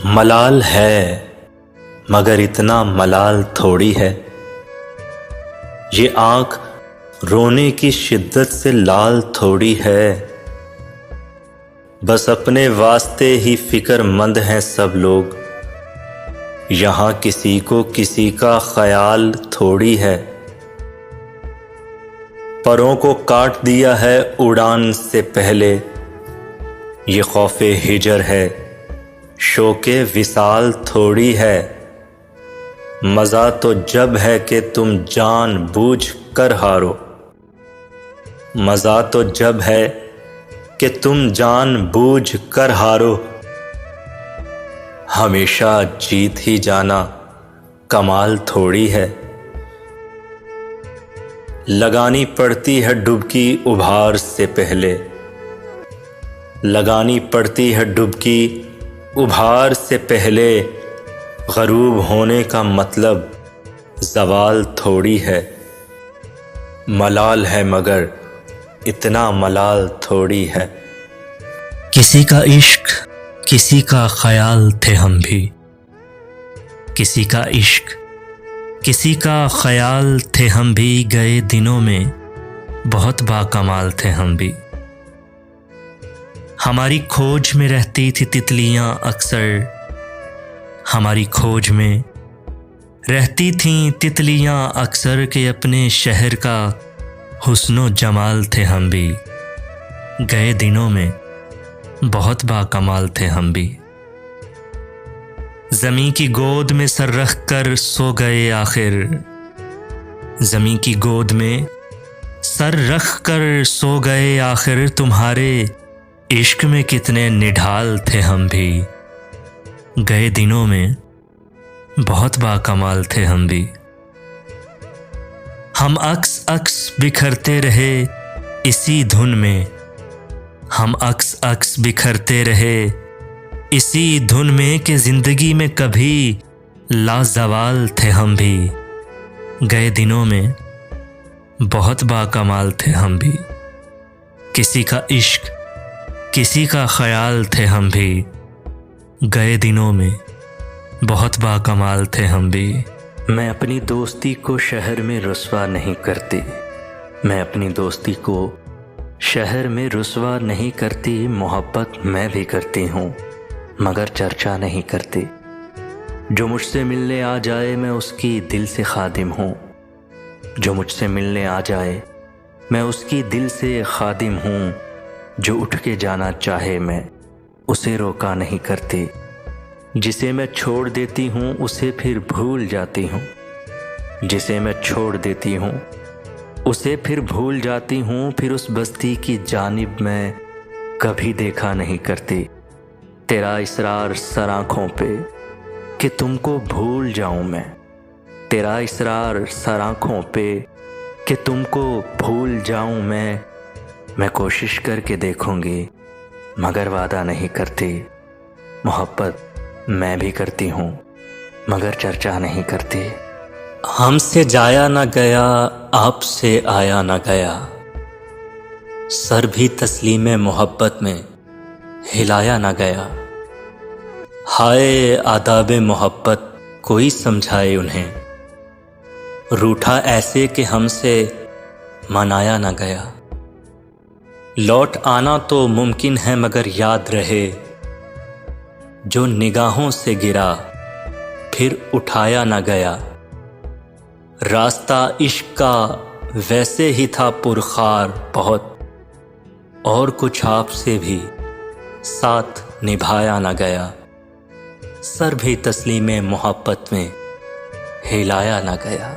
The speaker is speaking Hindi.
मलाल है मगर इतना मलाल थोड़ी है। ये आँख रोने की शिद्दत से लाल थोड़ी है। बस अपने वास्ते ही फिक्रमंद हैं सब लोग। यहाँ किसी को किसी का ख्याल थोड़ी है। परों को काट दिया है उड़ान से पहले। ये खौफे हिजर है, शोके विसाल थोड़ी है। मज़ा तो जब है कि तुम जान बूझ कर हारो। मज़ा तो जब है कि तुम जान बूझ कर हारो। हमेशा जीत ही जाना कमाल थोड़ी है। लगानी पड़ती है डुबकी उभार से पहले। लगानी पड़ती है डुबकी उभार से पहले। ग़रूब होने का मतलब ज़वाल थोड़ी है। मलाल है मगर इतना मलाल थोड़ी है। किसी का इश्क किसी का ख्याल थे हम भी। किसी का इश्क किसी का ख्याल थे हम भी। गए दिनों में बहुत बाकमाल थे हम भी। हमारी खोज में रहती थी तितलियां अक्सर। हमारी खोज में रहती थीं तितलियां अक्सर के अपने शहर का हुस्नो जमाल थे हम भी। गए दिनों में बहुत बाकमाल थे हम भी। ज़मीं की गोद में सर रख कर सो गए आखिर। ज़मीं की गोद में सर रख कर सो गए आखिर। तुम्हारे इश्क में कितने निढाल थे हम भी। गए दिनों में बहुत बाकमाल थे हम भी। हम अक्स अक्स बिखरते रहे इसी धुन में। हम अक्स अक्स बिखरते रहे इसी धुन में कि ज़िंदगी में कभी लाज़वाल थे हम भी। गए दिनों में बहुत बाकमाल थे हम भी। किसी का इश्क किसी का ख्याल थे हम भी। गए दिनों में बहुत बाकमाल थे हम भी। मैं अपनी दोस्ती को शहर में रुस्वा नहीं करती। मैं अपनी दोस्ती को शहर में रुस्वा नहीं करती। मोहब्बत मैं भी करती हूँ मगर चर्चा नहीं करती। जो मुझसे मिलने आ जाए मैं उसकी दिल से खादिम हूँ। जो मुझसे मिलने आ जाए मैं उसकी दिल से खादिम हूँ। जो उठ के जाना चाहे मैं उसे रोका नहीं करती। जिसे मैं छोड़ देती हूँ उसे फिर भूल जाती हूँ। जिसे मैं छोड़ देती हूँ उसे फिर भूल जाती हूँ। फिर उस बस्ती की जानिब मैं कभी देखा नहीं करती। तेरा इसरार सर आँखों पे कि तुमको भूल जाऊँ मैं। तेरा इसरार सर आँखों पे कि तुमको भूल जाऊँ मैं कोशिश करके देखूँगी मगर वादा नहीं करती। मोहब्बत मैं भी करती हूँ मगर चर्चा नहीं करती। हमसे जाया न गया आपसे आया न गया। सर भी तस्लीम मोहब्बत में हिलाया न गया। हाय आदाब मोहब्बत कोई समझाए उन्हें। रूठा ऐसे कि हमसे मनाया न गया। लौट आना तो मुमकिन है मगर याद रहे जो निगाहों से गिरा फिर उठाया न गया। रास्ता इश्क का वैसे ही था पुरखार बहुत। और कुछ आपसे भी साथ निभाया न गया। सर भी तस्लीम मोहब्बत में हिलाया न गया।